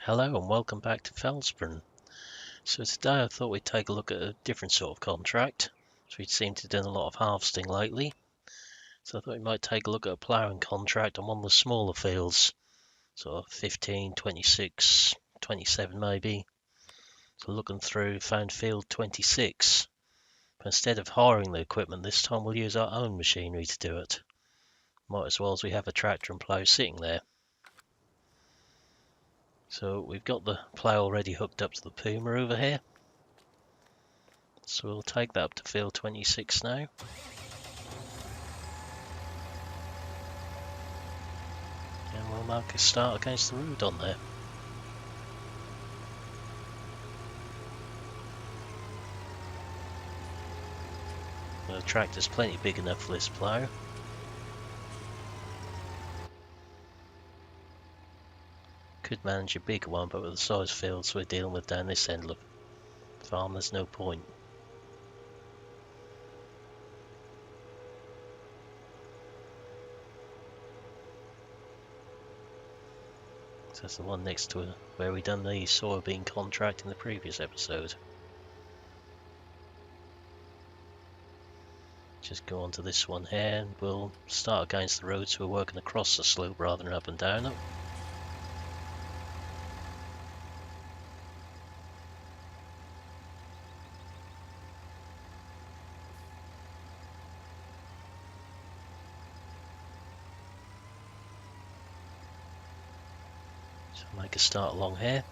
Hello and welcome back to Felsbrunn. So today I thought we'd take a look at a different sort of contract. So we seem to be doing a lot of harvesting lately. So I thought we might take a look at a ploughing contract on one of the smaller fields. Sort of 15, 26, 27 maybe. So looking through, found field 26. But instead of hiring the equipment this time we'll use our own machinery to do it. Might as well as we have a tractor and plough sitting there. So we've got the plough already hooked up to the Puma over here. So we'll take that up to field 26 now. And we'll mark a start against the road on there. The tractor's plenty big enough for this plough. Could manage a bigger one, but with the size fields we're dealing with down this end of the farm, there's no point. So that's the one next to where we done the soybean contract in the previous episode. Just go on to this one here and we'll start against the road, so we're working across the slope rather than up and down it. So make a start along here.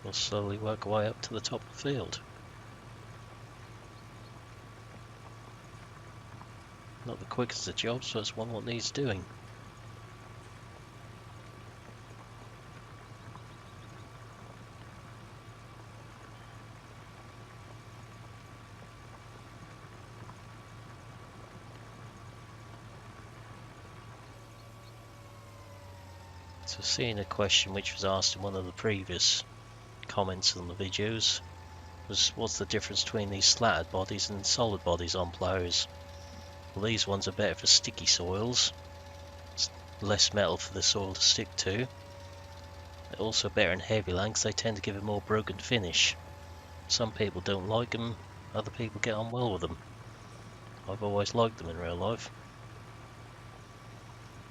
We'll slowly work our way up to the top of the field. Not the quickest of jobs, so it's one what needs doing. So seeing a question which was asked in one of the previous comments on the videos was, what's the difference between these slatted bodies and solid bodies on ploughs? Well, these ones are better for sticky soils. It's less metal for the soil to stick to. They're also better in heavy land because they tend to give a more broken finish. Some people don't like them, other people get on well with them. I've always liked them in real life.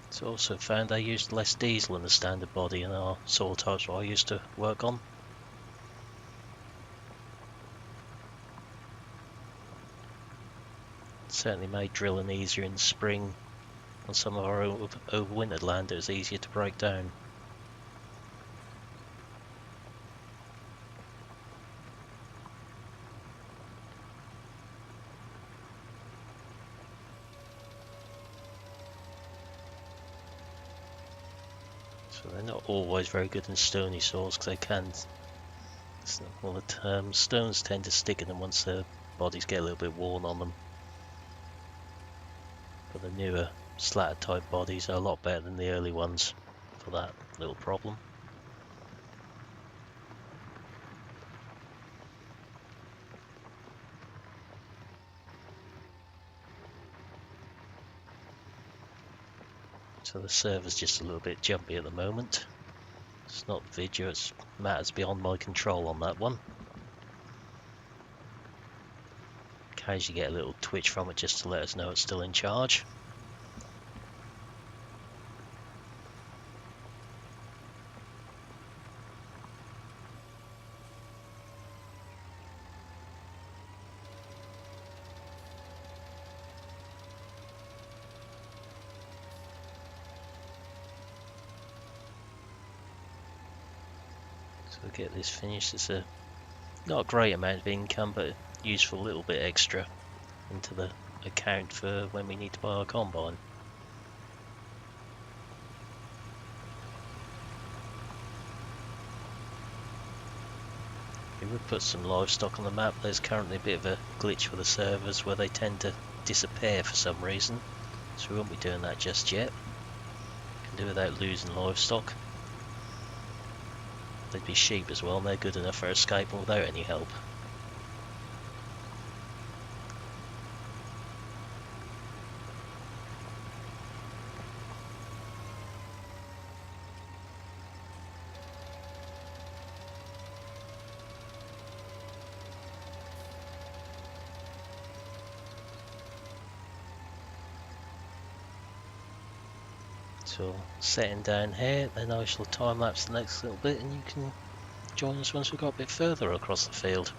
It's also found they used less diesel in the standard body in our soil types what I used to work on. It certainly made drilling easier in the spring. On some of our overwintered land it was easier to break down. So they're not always very good in stony soils because they can, well, the stones tend to stick in them once their bodies get a little bit worn on them. But the newer slatted type bodies are a lot better than the early ones for that little problem. So the server's just a little bit jumpy at the moment. It's not video, it's matters beyond my control on that one. Occasionally get a little twitch from it just to let us know it's still in charge. So we'll get this finished. It's not a great amount of income, but useful little bit extra into the account for when we need to buy our combine. We would put some livestock on the map. There's currently a bit of a glitch with the servers where they tend to disappear for some reason, so we won't be doing that just yet. Can do without losing livestock. They'd be sheep as well, and they're good enough for escaping without any help. So setting down here, then I shall time lapse the next little bit and you can join us once we've got a bit further across the field.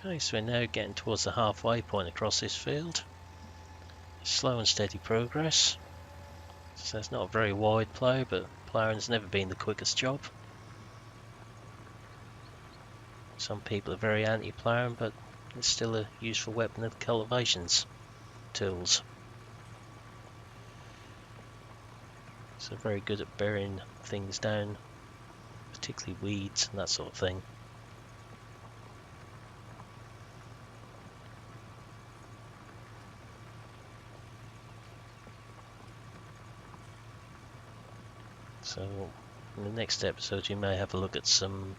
Okay, so we're now getting towards the halfway point across this field. Slow and steady progress. So it's not a very wide plough, but ploughing's never been the quickest job. Some people are very anti-ploughing, but it's still a useful weapon of the cultivation's tools. So very good at burying things down, particularly weeds and that sort of thing. So in the next episode you may have a look at some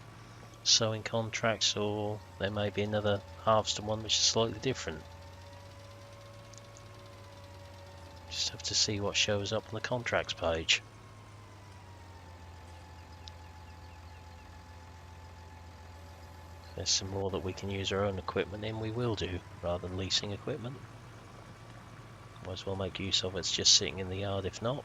sowing contracts, or there may be another harvesting one which is slightly different. Just have to see what shows up on the contracts page. If there's some more that we can use our own equipment in, we will do, rather than leasing equipment. Might as well make use of it. It's just sitting in the yard if not.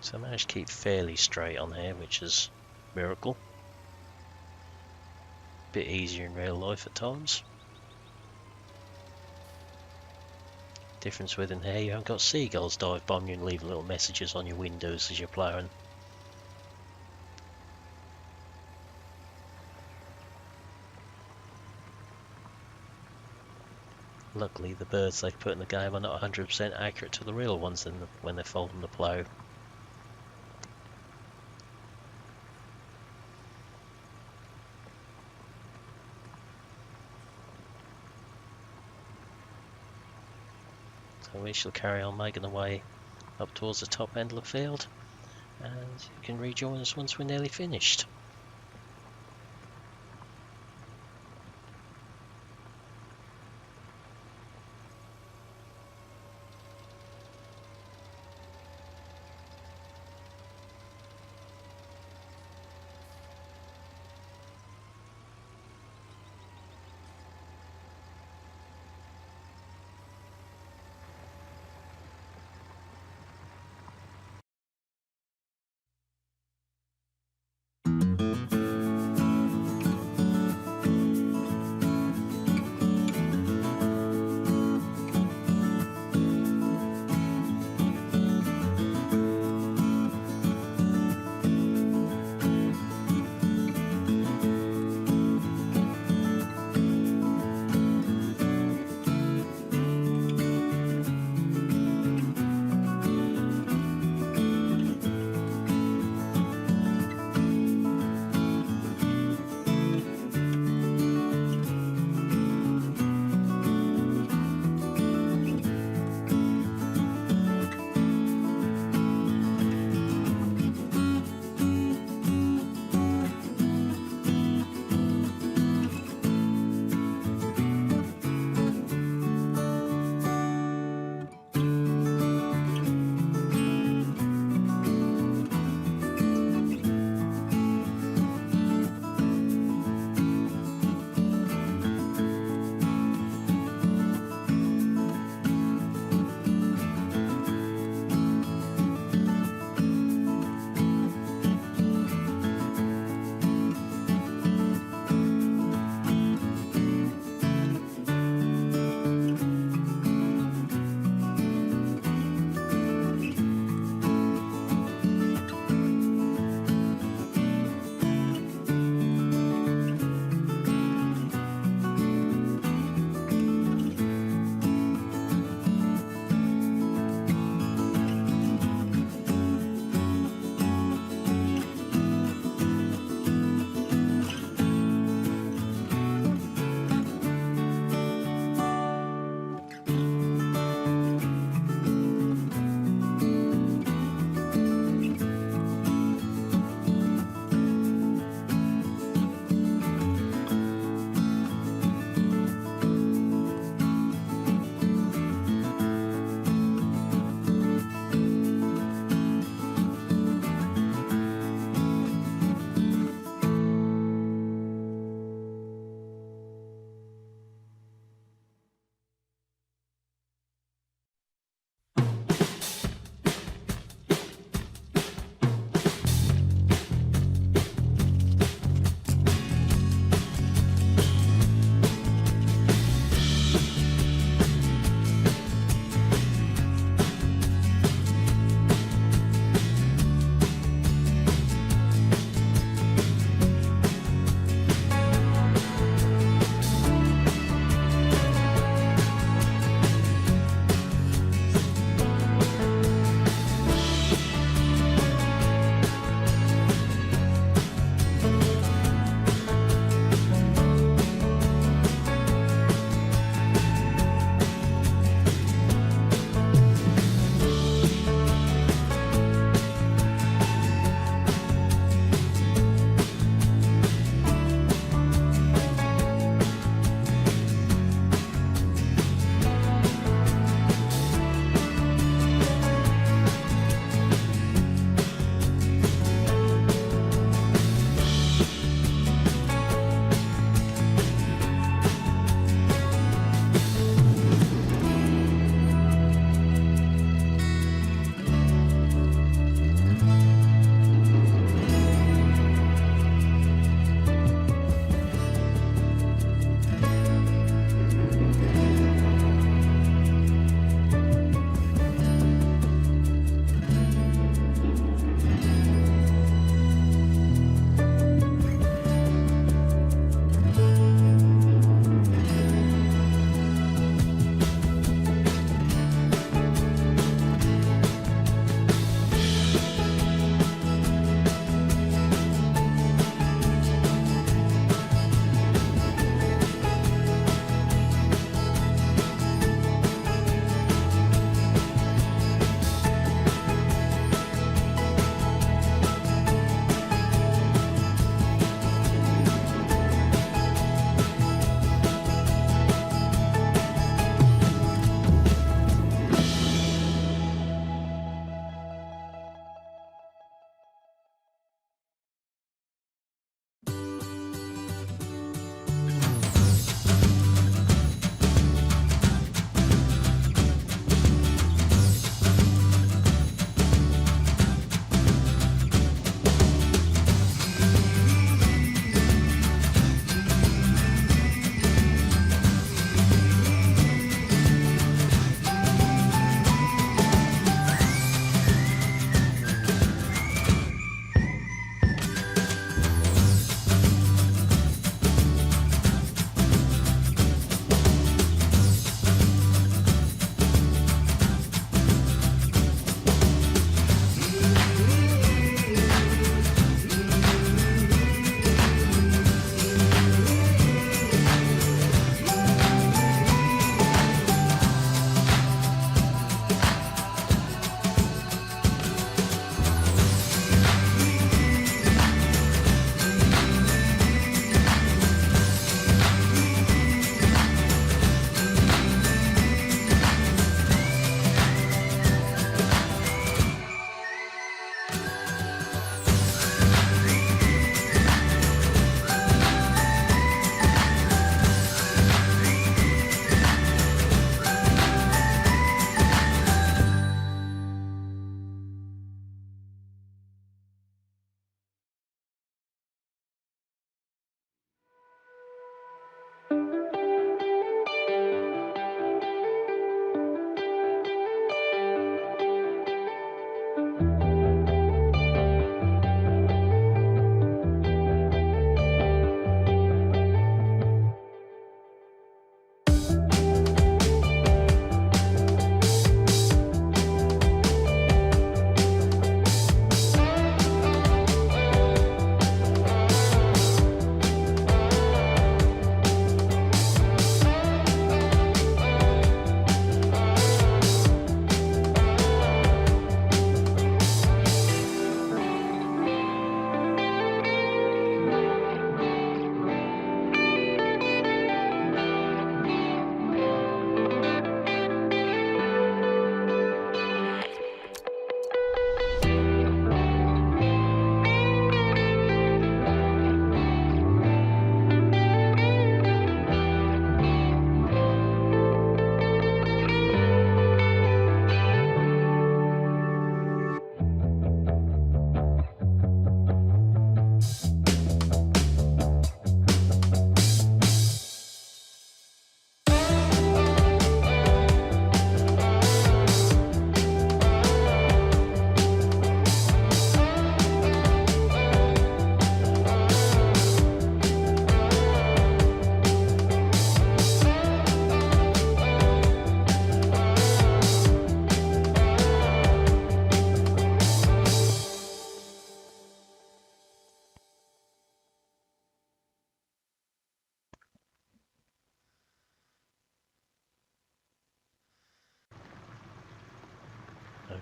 So I managed to keep fairly straight on here, which is a miracle. Bit easier in real life at times. Difference with in here, you haven't got seagulls dive bomb you and leave little messages on your windows as you're ploughing. Luckily the birds they've put in the game are not 100% accurate to the real ones when they're folding the plough. So we shall carry on making the way up towards the top end of the field, and you can rejoin us once we're nearly finished.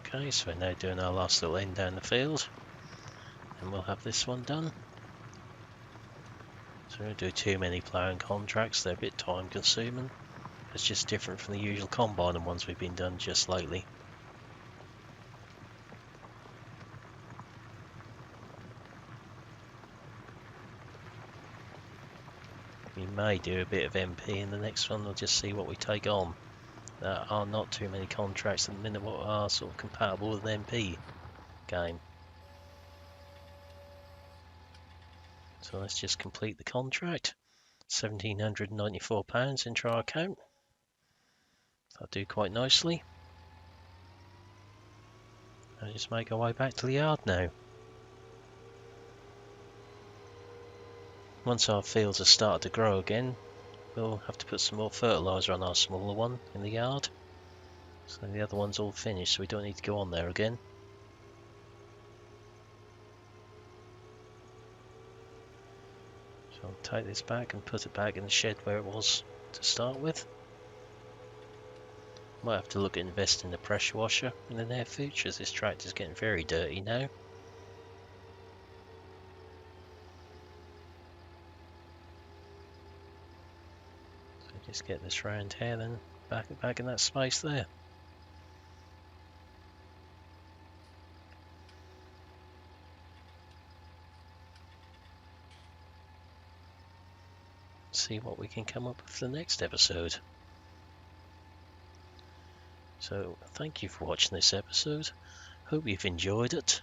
Okay, so we're now doing our last little end down the field, and we'll have this one done. So we don't do too many ploughing contracts, they're a bit time consuming. It's just different from the usual combine and ones we've been done just lately. We may do a bit of MP in the next one, we'll just see what we take on. There are not too many contracts at the minute what are sort of compatible with an MP game. So let's just complete the contract. £1,794 into our account. That'll do quite nicely. I'll just make our way back to the yard now. Once our fields have started to grow again, we'll have to put some more fertiliser on our smaller one in the yard. So the other one's all finished, so we don't need to go on there again. So I'll take this back and put it back in the shed where it was to start with. Might have to look at investing in a pressure washer in the near future, as this tractor's getting very dirty now. So just get this round here, then back in that space there. See what we can come up with for the next episode. So thank you for watching this episode. Hope you've enjoyed it.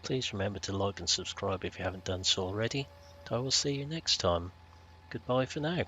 Please remember to like and subscribe if you haven't done so already. I will see you next time. Goodbye for now.